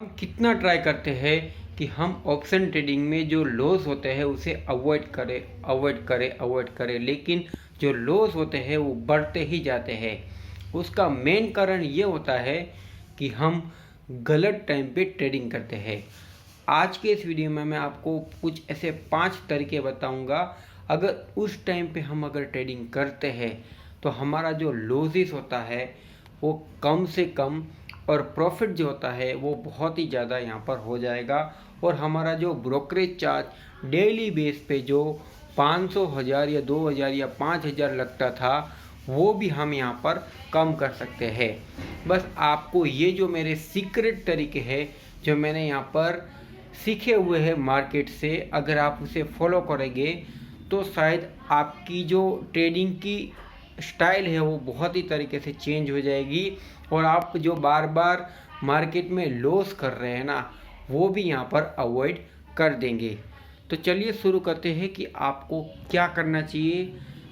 हम कितना ट्राई करते हैं कि हम ऑप्शन ट्रेडिंग में जो लॉस होते हैं उसे अवॉइड करें, लेकिन जो लॉस होते हैं वो बढ़ते ही जाते हैं। उसका मेन कारण ये होता है कि हम गलत टाइम पे ट्रेडिंग करते हैं। आज के इस वीडियो में मैं आपको कुछ ऐसे 5 तरीके बताऊंगा। अगर उस टाइम पे हम ट्रेडिंग करते हैं तो हमारा जो लॉसेस होता है वो कम से कम और प्रॉफिट जो होता है वो बहुत ही ज़्यादा यहाँ पर हो जाएगा। और हमारा जो ब्रोकरेज चार्ज डेली बेस पे जो 500, 1000 या 2000 या 5000 लगता था वो भी हम यहाँ पर कम कर सकते हैं। बस आपको ये जो मेरे सीक्रेट तरीके हैं जो मैंने यहाँ पर सीखे हुए हैं मार्केट से, अगर आप उसे फॉलो करेंगे तो शायद आपकी जो ट्रेडिंग की स्टाइल है वो बहुत ही तरीके से चेंज हो जाएगी और आप जो बार बार मार्केट में लॉस कर रहे हैं ना वो भी यहाँ पर अवॉइड कर देंगे। तो चलिए शुरू करते हैं कि आपको क्या करना चाहिए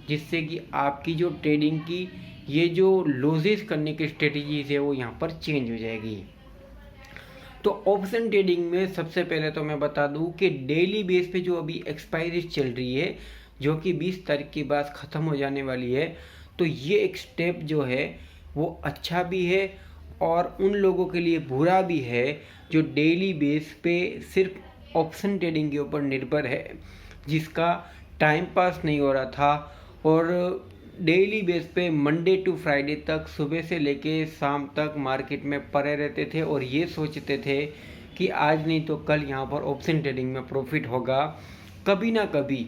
जिससे कि आपकी जो ट्रेडिंग की ये जो लॉसेस करने की स्ट्रेटजीज है वो यहाँ पर चेंज हो जाएगी। तो ऑप्शन ट्रेडिंग में सबसे पहले तो मैं बता दूं कि डेली बेस पे जो अभी एक्सपायरी चल रही है जो कि 20 तारीख के बाद ख़त्म हो जाने वाली है, तो ये एक स्टेप जो है वो अच्छा भी है और उन लोगों के लिए बुरा भी है जो डेली बेस पे सिर्फ ऑप्शन ट्रेडिंग के ऊपर निर्भर है, जिसका टाइम पास नहीं हो रहा था और डेली बेस पे मंडे टू फ्राइडे तक सुबह से लेके शाम तक मार्केट में पड़े रहते थे और ये सोचते थे कि आज नहीं तो कल यहाँ पर ऑप्शन ट्रेडिंग में प्रॉफिट होगा। कभी ना कभी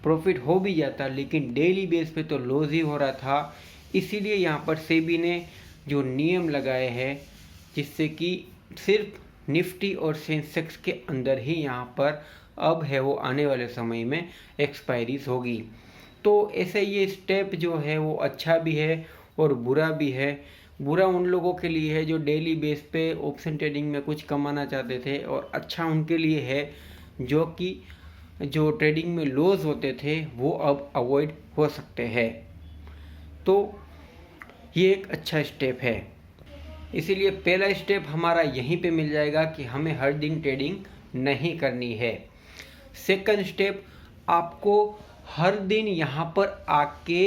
प्रॉफिट हो भी जाता लेकिन डेली बेस पे तो लॉस ही हो रहा था। इसीलिए यहाँ पर सेबी ने जो नियम लगाए हैं जिससे कि सिर्फ निफ्टी और सेंसेक्स के अंदर ही यहाँ पर अब है वो आने वाले समय में एक्सपायरीज होगी। तो ऐसे ये स्टेप जो है वो अच्छा भी है और बुरा भी है। बुरा उन लोगों के लिए है जो डेली बेस पे ऑप्शन ट्रेडिंग में कुछ कमाना चाहते थे और अच्छा उनके लिए है जो कि जो ट्रेडिंग में लॉस होते थे वो अब अवॉइड हो सकते हैं। तो ये एक अच्छा स्टेप है। इसीलिए पहला स्टेप हमारा यहीं पे मिल जाएगा कि हमें हर दिन ट्रेडिंग नहीं करनी है। सेकंड स्टेप, आपको हर दिन यहाँ पर आके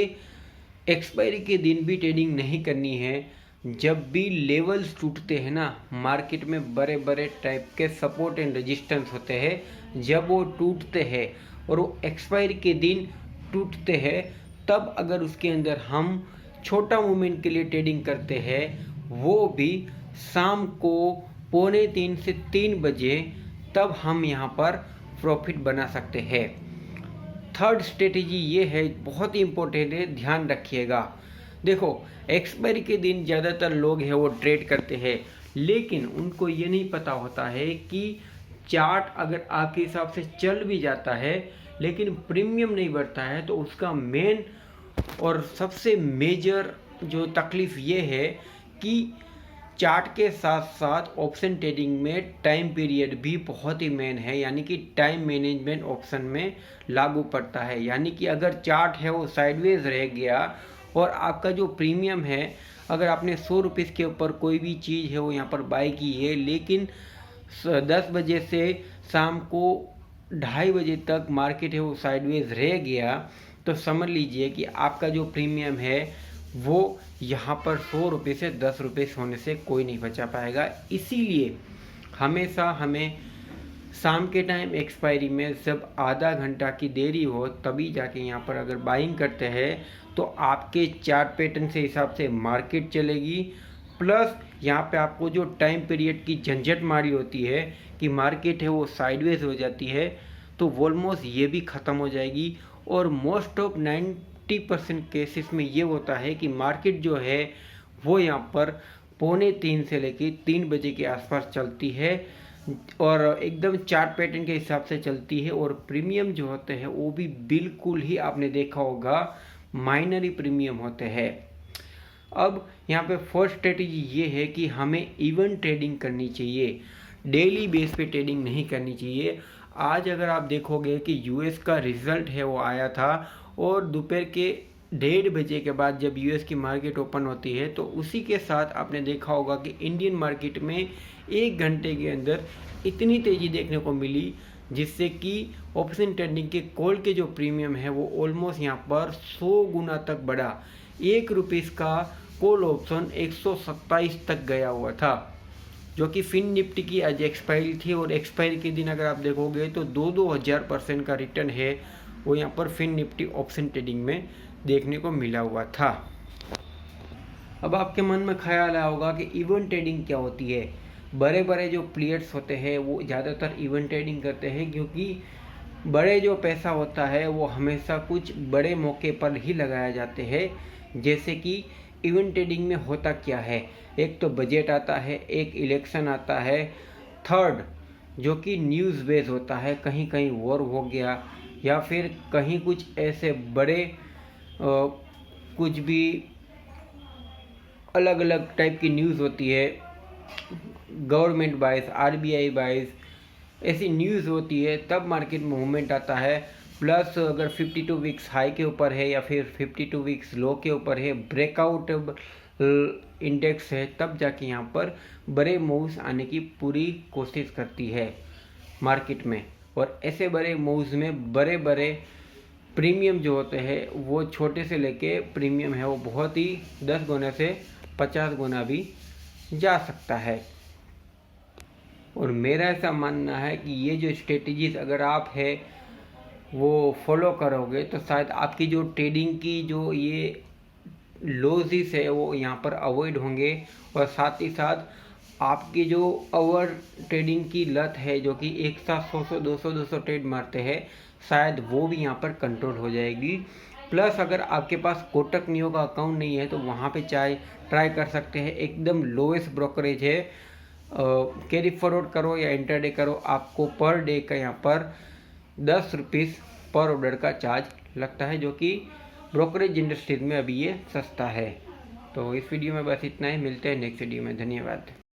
एक्सपायरी के दिन भी ट्रेडिंग नहीं करनी है। जब भी लेवल्स टूटते हैं ना मार्केट में, बड़े बड़े टाइप के सपोर्ट एंड रेजिस्टेंस होते हैं, जब वो टूटते हैं और वो एक्सपायरी के दिन टूटते हैं तब अगर उसके अंदर हम छोटा मूवमेंट के लिए ट्रेडिंग करते हैं वो भी शाम को 2:45 से 3 बजे, तब हम यहाँ पर प्रॉफिट बना सकते हैं। थर्ड स्ट्रेटेजी ये है, बहुत ही इंपॉर्टेंट है, ध्यान रखिएगा। देखो एक्सपायरी के दिन ज़्यादातर लोग हैं वो ट्रेड करते हैं लेकिन उनको ये नहीं पता होता है कि चार्ट अगर आपके हिसाब से चल भी जाता है लेकिन प्रीमियम नहीं बढ़ता है तो उसका मेन और सबसे मेजर जो तकलीफ़ ये है कि चार्ट के साथ साथ ऑप्शन ट्रेडिंग में टाइम पीरियड भी बहुत ही मेन है, यानी कि टाइम मैनेजमेंट ऑप्शन में लागू पड़ता है। यानी कि अगर चार्ट है वो साइडवेज रह गया और आपका जो प्रीमियम है, अगर आपने 100 रुपीज़ के ऊपर कोई भी चीज़ है वो यहाँ पर बाई की है लेकिन 10 बजे से शाम को 2:30 बजे तक मार्केट है वो साइडवेज रह गया, तो समझ लीजिए कि आपका जो प्रीमियम है वो यहाँ पर 100 रुपये से 10 रुपये होने से कोई नहीं बचा पाएगा। इसीलिए हमेशा हमें शाम के टाइम एक्सपायरी में जब आधा घंटा की देरी हो तभी जाके यहाँ पर अगर बाइंग करते हैं तो आपके चार्ट पैटर्न से हिसाब से मार्केट चलेगी। प्लस यहाँ पे आपको जो टाइम पीरियड की झंझट मारी होती है कि मार्केट है वो साइडवेज हो जाती है तो ऑलमोस्ट ये भी ख़त्म हो जाएगी। और मोस्ट ऑफ 90% केसेस में ये होता है कि मार्केट जो है वो यहाँ पर 2:45 से लेके 3 बजे के आसपास चलती है और एकदम चार्ट पैटर्न के हिसाब से चलती है और प्रीमियम जो होते हैं वो भी बिल्कुल ही आपने देखा होगा माइनरी प्रीमियम होते हैं। अब यहाँ पे फर्स्ट स्ट्रेटेजी ये है कि हमें इवन ट्रेडिंग करनी चाहिए, डेली बेस पे ट्रेडिंग नहीं करनी चाहिए। आज अगर आप देखोगे कि यूएस का रिजल्ट है वो आया था और दोपहर के 1:30 बजे के बाद जब यूएस की मार्केट ओपन होती है तो उसी के साथ आपने देखा होगा कि इंडियन मार्केट में 1 घंटे के अंदर इतनी तेज़ी देखने को मिली, जिससे कि ऑप्शन ट्रेडिंग के कॉल के जो प्रीमियम है वो ऑलमोस्ट यहाँ पर 100 गुना तक बढ़ा। ₹1 का कॉल ऑप्शन 127 तक गया हुआ था, जो कि फिन निफ्टी की आज एक्सपायरी थी। और एक्सपायरी के दिन अगर आप देखोगे तो 2,000% का रिटर्न है वो यहाँ पर फिन निफ्टी ऑप्शन ट्रेडिंग में देखने को मिला हुआ था। अब आपके मन में ख्याल आया होगा कि इवेंट ट्रेडिंग क्या होती है। बड़े बड़े जो प्लेयर्स होते हैं वो ज़्यादातर इवेंट ट्रेडिंग करते हैं, क्योंकि बड़े जो पैसा होता है वो हमेशा कुछ बड़े मौके पर ही लगाया जाते हैं। जैसे कि इवेंट ट्रेडिंग में होता क्या है, एक तो बजट आता है, एक इलेक्शन आता है, थर्ड जो कि न्यूज़ बेस होता है, कहीं कहीं वॉर हो गया या फिर कहीं कुछ ऐसे बड़े कुछ भी अलग अलग टाइप की न्यूज़ होती है, गवर्नमेंट बाइस, आरबीआई बाइस, ऐसी न्यूज़ होती है, तब मार्केट में मूवमेंट आता है। प्लस अगर 52 वीक्स हाई के ऊपर है या फिर 52 वीक्स लो के ऊपर है, ब्रेकआउट इंडेक्स है, तब जाके यहाँ पर बड़े मूव्स आने की पूरी कोशिश करती है मार्केट में। और ऐसे बड़े मूव्स में बड़े बड़े प्रीमियम जो होते हैं वो छोटे से लेके प्रीमियम है वो बहुत ही 10 गुना से 50 गुना भी जा सकता है। और मेरा ऐसा मानना है कि ये जो स्ट्रेटजीज अगर आप है वो फॉलो करोगे तो शायद आपकी जो ट्रेडिंग की जो ये लॉसेस है वो यहाँ पर अवॉइड होंगे। और साथ ही साथ आपकी जो ओवर ट्रेडिंग की लत है, जो कि एक साथ 100 200 ट्रेड मारते हैं, शायद वो भी यहाँ पर कंट्रोल हो जाएगी। प्लस अगर आपके पास कोटक नियो का अकाउंट नहीं है तो वहाँ पे ट्राई कर सकते हैं, एकदम लोएस्ट ब्रोकरेज है। कैरी फॉरवर्ड करो या इंटरडे करो, आपको पर डे का यहाँ पर ₹10 पर ऑर्डर का चार्ज लगता है, जो कि ब्रोकरेज इंडस्ट्रीज में अभी ये सस्ता है। तो इस वीडियो में बस इतना ही, मिलते हैं नेक्स्ट वीडियो में। धन्यवाद।